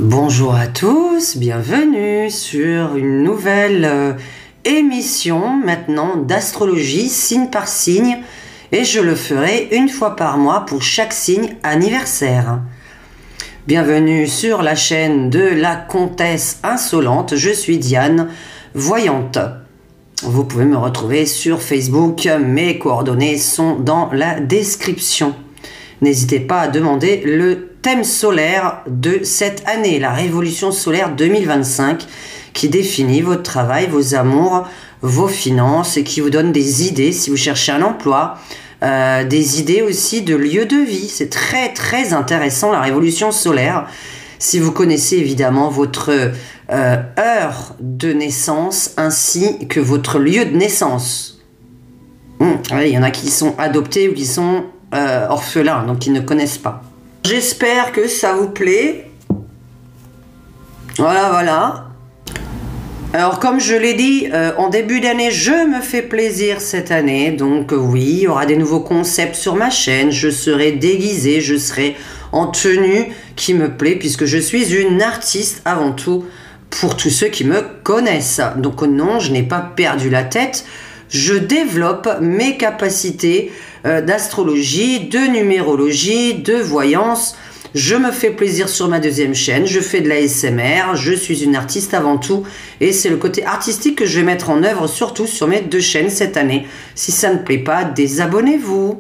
Bonjour à tous, bienvenue sur une nouvelle émission maintenant d'astrologie signe par signe et je le ferai une fois par mois pour chaque signe anniversaire. Bienvenue sur la chaîne de la Comtesse Insolente, je suis Diane, voyante. Vous pouvez me retrouver sur Facebook, mes coordonnées sont dans la description. N'hésitez pas à demander le thème solaire de cette année, la révolution solaire 2025, qui définit votre travail, vos amours, vos finances et qui vous donne des idées si vous cherchez un emploi, des idées aussi de lieu de vie. C'est très intéressant la révolution solaire. Si vous connaissez évidemment votre heure de naissance ainsi que votre lieu de naissance. Il y en a qui sont adoptés ou qui sont orphelins, donc qui ne connaissent pas. J'espère que ça vous plaît. Voilà. Alors comme je l'ai dit en début d'année, je me fais plaisir cette année. Donc oui, il y aura des nouveaux concepts sur ma chaîne. Je serai déguisée, je serai en tenue qui me plaît puisque je suis une artiste avant tout pour tous ceux qui me connaissent. Donc non, je n'ai pas perdu la tête. Je développe mes capacités d'astrologie, de numérologie, de voyance. Je me fais plaisir sur ma deuxième chaîne, je fais de l'ASMR, je suis une artiste avant tout et c'est le côté artistique que je vais mettre en œuvre surtout sur mes deux chaînes cette année. Si ça ne plaît pas, désabonnez-vous.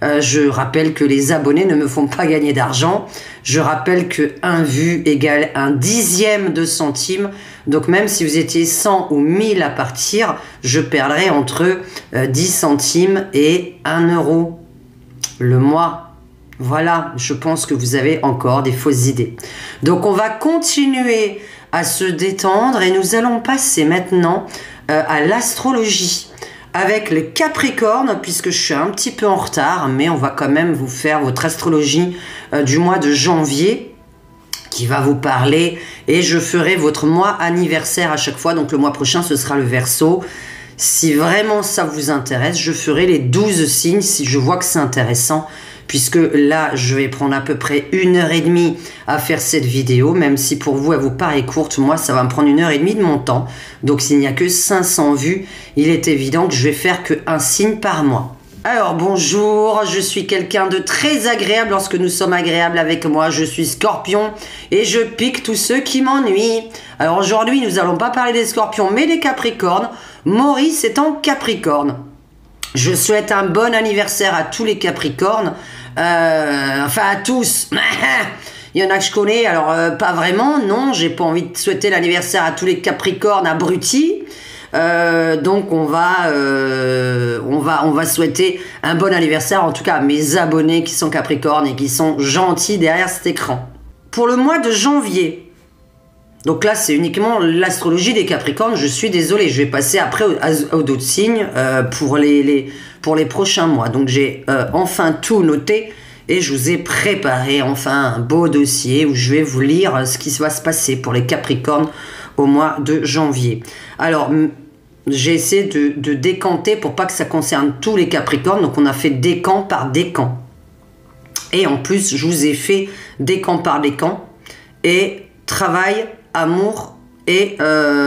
Je rappelle que les abonnés ne me font pas gagner d'argent. Je rappelle que 1 vue égale 1/10 de centime. Donc même si vous étiez 100 ou 1000 à partir, je perdrai entre 10 centimes et 1 euro le mois. Voilà, je pense que vous avez encore des fausses idées. Donc on va continuer à se détendre et nous allons passer maintenant à l'astrologie. Avec le Capricorne, puisque je suis un petit peu en retard, mais on va quand même vous faire votre astrologie du mois de janvier qui va vous parler et je ferai votre mois anniversaire à chaque fois. Donc le mois prochain, ce sera le Verseau. Si vraiment ça vous intéresse, je ferai les 12 signes si je vois que c'est intéressant. Puisque là, je vais prendre à peu près 1h30 à faire cette vidéo, même si pour vous, elle vous paraît courte, moi, ça va me prendre 1h30 de mon temps. Donc, s'il n'y a que 500 vues, il est évident que je vais faire qu'un signe par mois. Alors, bonjour, je suis quelqu'un de très agréable lorsque nous sommes agréables avec moi. Je suis Scorpion et je pique tous ceux qui m'ennuient. Alors, aujourd'hui, nous n'allons pas parler des Scorpions, mais des Capricornes. Maurice est en Capricorne. Je souhaite un bon anniversaire à tous les Capricornes. Enfin à tous. Il y en a que je connais, alors pas vraiment, non, j'ai pas envie de souhaiter l'anniversaire à tous les Capricornes abrutis. Donc on va souhaiter un bon anniversaire, en tout cas à mes abonnés qui sont Capricornes et qui sont gentils derrière cet écran. Pour le mois de janvier, donc là c'est uniquement l'astrologie des Capricornes, je suis désolée, je vais passer après aux d'autres signes pour les prochains mois. Donc j'ai enfin tout noté et je vous ai préparé enfin un beau dossier où je vais vous lire ce qui va se passer pour les Capricornes au mois de janvier. Alors j'ai essayé de décanter pour pas que ça concerne tous les Capricornes, donc on a fait décan par décan. Et en plus je vous ai fait décan par décan et travail, amour et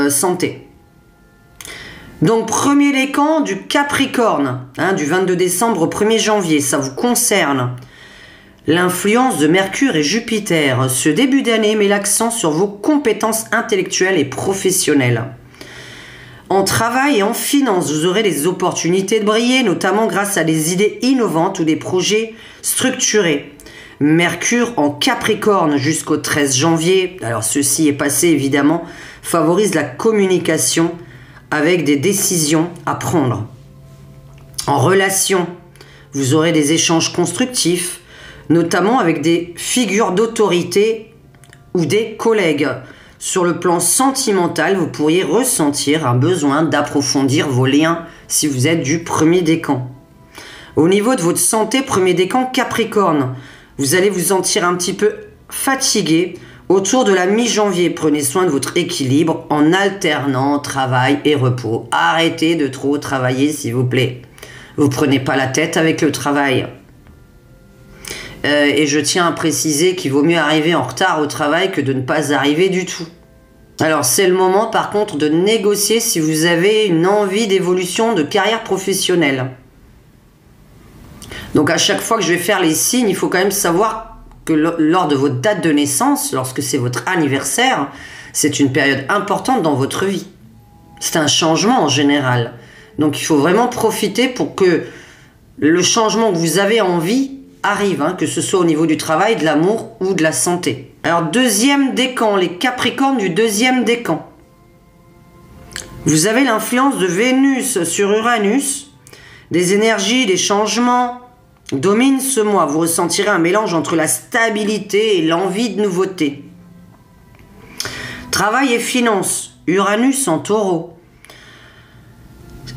santé. Donc premier décan du Capricorne, du 22 décembre au 1er janvier, ça vous concerne. L'influence de Mercure et Jupiter. Ce début d'année met l'accent sur vos compétences intellectuelles et professionnelles. En travail et en finance, vous aurez des opportunités de briller, notamment grâce à des idées innovantes ou des projets structurés. Mercure en Capricorne jusqu'au 13 janvier, alors ceci est passé évidemment, favorise la communication avec des décisions à prendre. En relation, vous aurez des échanges constructifs, notamment avec des figures d'autorité ou des collègues. Sur le plan sentimental, vous pourriez ressentir un besoin d'approfondir vos liens si vous êtes du premier décan. Au niveau de votre santé, premier décan Capricorne, vous allez vous sentir un petit peu fatigué autour de la mi-janvier. Prenez soin de votre équilibre en alternant travail et repos. Arrêtez de trop travailler s'il vous plaît. Vous prenez pas la tête avec le travail. Et je tiens à préciser qu'il vaut mieux arriver en retard au travail que de ne pas arriver du tout. Alors c'est le moment par contre de négocier si vous avez une envie d'évolution de carrière professionnelle. Donc à chaque fois que je vais faire les signes, il faut quand même savoir que lors de votre date de naissance, lorsque c'est votre anniversaire, c'est une période importante dans votre vie. C'est un changement en général. Donc il faut vraiment profiter pour que le changement que vous avez envie arrive, que ce soit au niveau du travail, de l'amour ou de la santé. Alors deuxième décan, les Capricornes du deuxième décan. Vous avez l'influence de Vénus sur Uranus, des énergies, des changements dominent ce mois. Vous ressentirez un mélange entre la stabilité et l'envie de nouveauté. Travail et finances, Uranus en Taureau.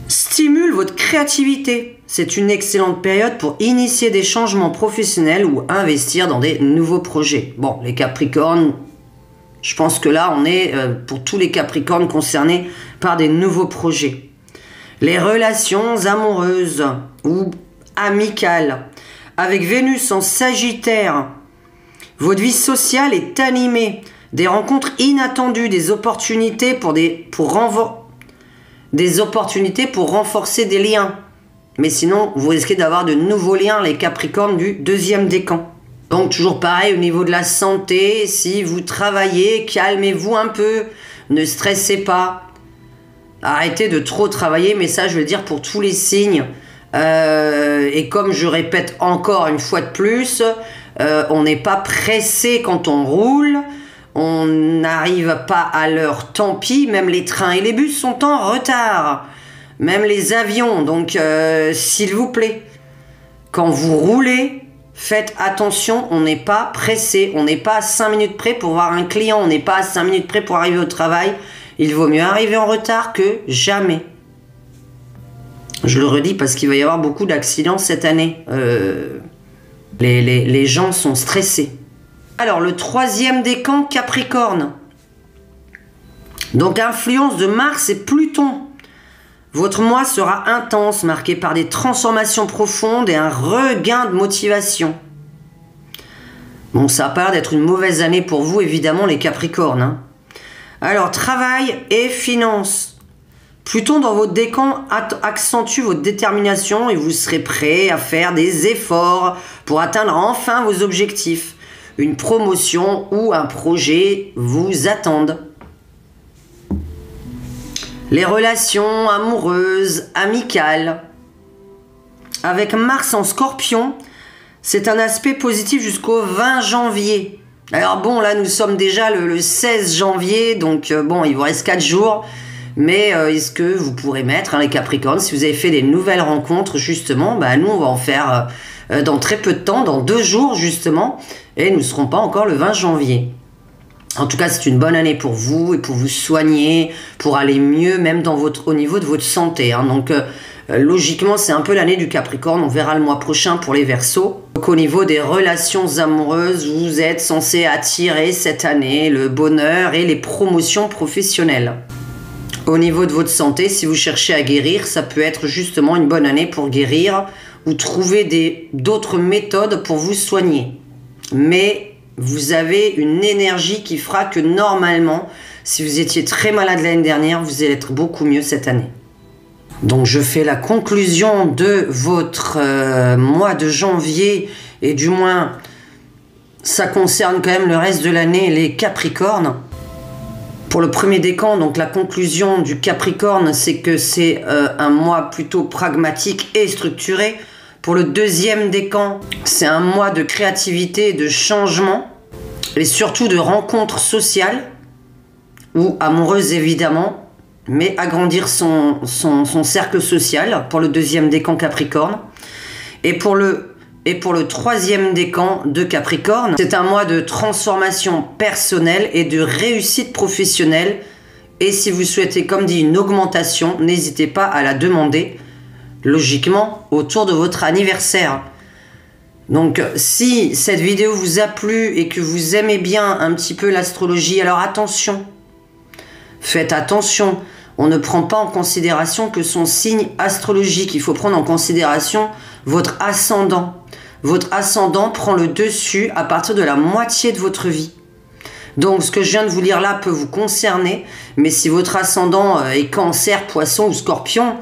Stimule votre créativité. C'est une excellente période pour initier des changements professionnels ou investir dans des nouveaux projets. Bon, les Capricornes, je pense que là, on est pour tous les Capricornes concernés par des nouveaux projets. Les relations amoureuses ou amicales. Avec Vénus en Sagittaire, votre vie sociale est animée. Des rencontres inattendues, des opportunités pour renforcer des liens. Mais sinon, vous risquez d'avoir de nouveaux liens, les Capricornes du deuxième décan. Donc toujours pareil au niveau de la santé, si vous travaillez, calmez-vous un peu, ne stressez pas. Arrêtez de trop travailler, mais ça je veux dire pour tous les signes. Et comme je répète encore une fois de plus, on n'est pas pressé quand on roule. On n'arrive pas à l'heure, tant pis, même les trains et les bus sont en retard. Même les avions, donc s'il vous plaît, quand vous roulez, faites attention, on n'est pas pressé, on n'est pas à 5 minutes près pour voir un client, on n'est pas à 5 minutes près pour arriver au travail. Il vaut mieux arriver en retard que jamais. Je le redis parce qu'il va y avoir beaucoup d'accidents cette année. Les gens sont stressés. Alors, le troisième décan, Capricorne. Donc, influence de Mars et Pluton. Votre mois sera intense, marqué par des transformations profondes et un regain de motivation. Bon, ça a pas l'air d'être une mauvaise année pour vous, évidemment, les Capricornes. Alors, travail et finances. Pluton dans votre décan accentue votre détermination et vous serez prêt à faire des efforts pour atteindre enfin vos objectifs. Une promotion ou un projet vous attendent. Les relations amoureuses, amicales. Avec Mars en Scorpion, c'est un aspect positif jusqu'au 20 janvier. Alors bon, là nous sommes déjà le 16 janvier, donc bon, il vous reste 4 jours. Mais est-ce que vous pourrez mettre, les Capricornes, si vous avez fait des nouvelles rencontres, justement, nous on va en faire dans très peu de temps, dans 2 jours justement, et nous ne serons pas encore le 20 janvier. En tout cas, c'est une bonne année pour vous et pour vous soigner, pour aller mieux, même au niveau de votre santé. Donc, logiquement, c'est un peu l'année du Capricorne. On verra le mois prochain pour les Verseaux. Donc, au niveau des relations amoureuses, vous êtes censé attirer cette année le bonheur et les promotions professionnelles. Au niveau de votre santé, si vous cherchez à guérir, ça peut être justement une bonne année pour guérir ou trouver d'autres méthodes pour vous soigner. Mais vous avez une énergie qui fera que normalement, si vous étiez très malade l'année dernière, vous allez être beaucoup mieux cette année. Donc je fais la conclusion de votre mois de janvier, et du moins ça concerne quand même le reste de l'année, les Capricornes. Pour le premier décan, donc la conclusion du Capricorne, c'est que c'est un mois plutôt pragmatique et structuré. Pour le deuxième décan, c'est un mois de créativité et de changement, et surtout de rencontres sociales, ou amoureuses évidemment, mais agrandir son cercle social pour le deuxième décan Capricorne. Et pour le troisième décan de Capricorne, c'est un mois de transformation personnelle et de réussite professionnelle. Et si vous souhaitez, comme dit, une augmentation, n'hésitez pas à la demander, logiquement, autour de votre anniversaire. Donc, si cette vidéo vous a plu et que vous aimez bien un petit peu l'astrologie, alors attention, faites attention. On ne prend pas en considération que son signe astrologique. Il faut prendre en considération votre ascendant, votre ascendant prend le dessus à partir de la moitié de votre vie. Donc ce que je viens de vous lire là peut vous concerner, mais si votre ascendant est Cancer, Poisson ou Scorpion,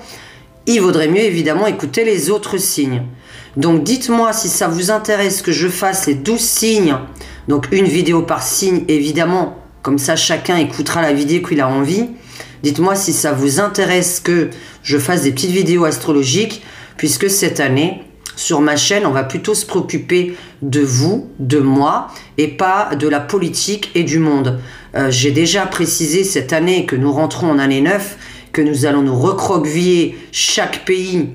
il vaudrait mieux évidemment écouter les autres signes. Donc dites-moi si ça vous intéresse que je fasse les 12 signes, donc une vidéo par signe évidemment, comme ça chacun écoutera la vidéo qu'il a envie. Dites-moi si ça vous intéresse que je fasse des petites vidéos astrologiques, puisque cette année, sur ma chaîne, on va plutôt se préoccuper de vous, de moi, et pas de la politique et du monde. J'ai déjà précisé cette année que nous rentrons en année 9, que nous allons nous recroqueviller chaque pays.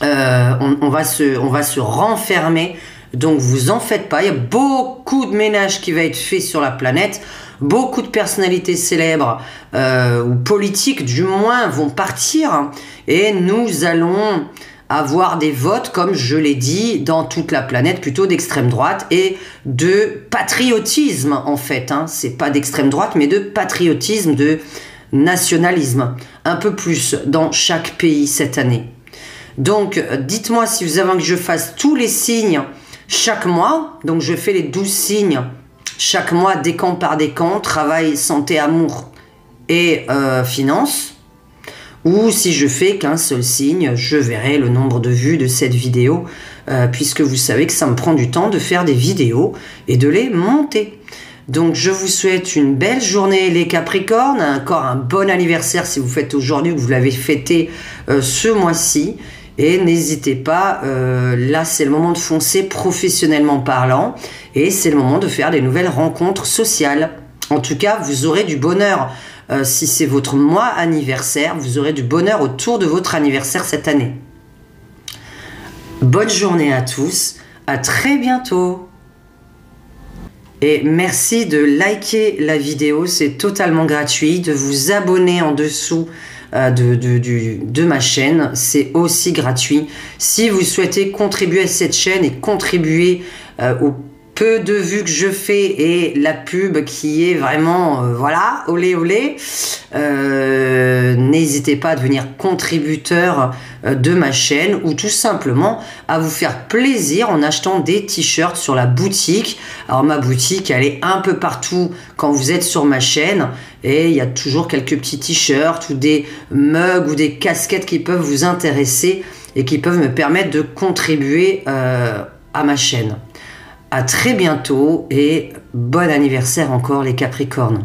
On va se renfermer. Donc vous en faites pas, il y a beaucoup de ménage qui va être fait sur la planète. Beaucoup de personnalités célèbres ou politiques du moins vont partir et nous allons avoir des votes, comme je l'ai dit, dans toute la planète, plutôt d'extrême droite et de patriotisme en fait. C'est pas d'extrême droite mais de patriotisme, de nationalisme, un peu plus dans chaque pays cette année. Donc dites-moi si vous avez envie que je fasse tous les signes chaque mois. Donc je fais les 12 signes chaque mois, décan par décan, travail, santé, amour et finances. Ou si je fais qu'un seul signe, je verrai le nombre de vues de cette vidéo, puisque vous savez que ça me prend du temps de faire des vidéos et de les monter. Donc je vous souhaite une belle journée les Capricornes, encore un bon anniversaire si vous faites aujourd'hui ou que vous l'avez fêté ce mois-ci. Et n'hésitez pas, là c'est le moment de foncer professionnellement parlant et c'est le moment de faire des nouvelles rencontres sociales. En tout cas, vous aurez du bonheur. Si c'est votre mois anniversaire, vous aurez du bonheur autour de votre anniversaire cette année. Bonne journée à tous, à très bientôt. Et merci de liker la vidéo, c'est totalement gratuit, de vous abonner en dessous de ma chaîne, c'est aussi gratuit. Si vous souhaitez contribuer à cette chaîne et contribuer au peu de vues que je fais et la pub qui est vraiment, voilà, olé olé, n'hésitez pas à devenir contributeur de ma chaîne ou tout simplement à vous faire plaisir en achetant des t-shirts sur la boutique. Alors ma boutique, elle est un peu partout quand vous êtes sur ma chaîne et il y a toujours quelques petits t-shirts ou des mugs ou des casquettes qui peuvent vous intéresser et qui peuvent me permettre de contribuer à ma chaîne. À très bientôt et bon anniversaire encore les Capricornes.